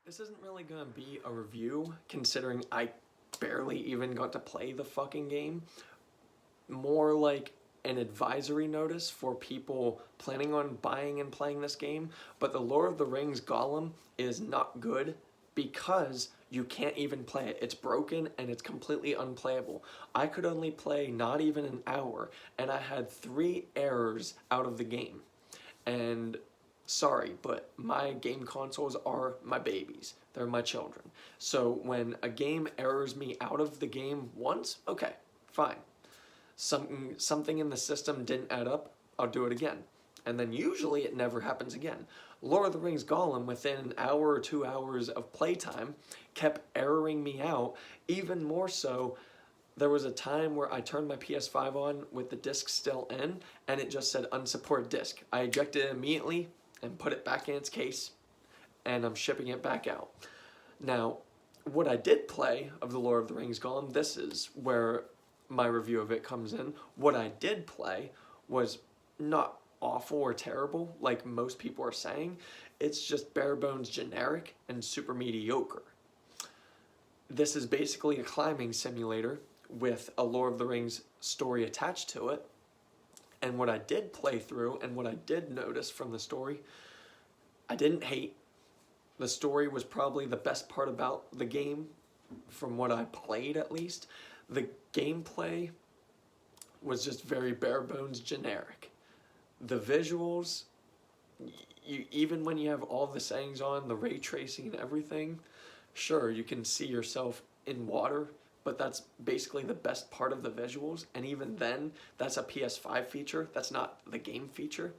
This isn't really gonna be a review, considering I barely even got to play the fucking game. More like an advisory notice for people planning on buying and playing this game, but the Lord of the Rings Gollum is not good because you can't even play it. It's broken and it's completely unplayable. I could only play not even an hour, and I had 3 errors out of the game. And sorry, but my game consoles are my babies. They're my children. So when a game errors me out of the game once, okay, fine. Something in the system didn't add up, I'll do it again. And then usually it never happens again. Lord of the Rings Gollum, within an hour or 2 hours of playtime, kept erroring me out. Even more so, there was a time where I turned my PS5 on with the disc still in, and it just said unsupported disc. I ejected it immediately and put it back in its case, and I'm shipping it back out. Now, what I did play of the Lord of the Rings Gollum, this is where my review of it comes in. What I did play was not awful or terrible, like most people are saying. It's just bare bones generic and super mediocre. This is basically a climbing simulator with a Lord of the Rings story attached to it. And what I did play through and what I did notice from the story, I didn't hate. The story was probably the best part about the game, from what I played at least. The gameplay was just very bare bones generic. The visuals, even when you have all the settings on, the ray tracing and everything, sure, you can see yourself in water, but that's basically the best part of the visuals, and even then, that's a PS5 feature, that's not the game feature.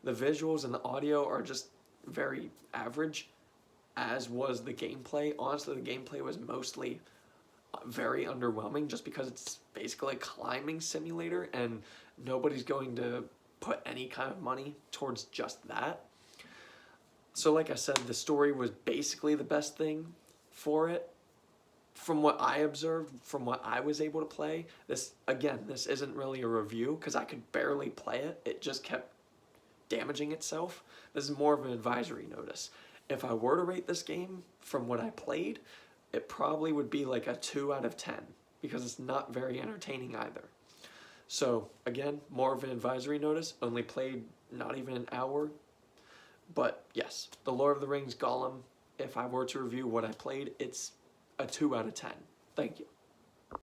The visuals and the audio are just very average, as was the gameplay. Honestly, the gameplay was mostly very underwhelming just because it's basically a climbing simulator, and nobody's going to put any kind of money towards just that. So like I said, the story was basically the best thing for it. From what I observed, from what I was able to play, this isn't really a review because I could barely play it. It just kept damaging itself. This is more of an advisory notice. If I were to rate this game from what I played, it probably would be like a 2 out of 10 because it's not very entertaining either. So again, more of an advisory notice, only played not even an hour. But yes, the Lord of the Rings Gollum, if I were to review what I played, it's a 2 out of 10. Thank you.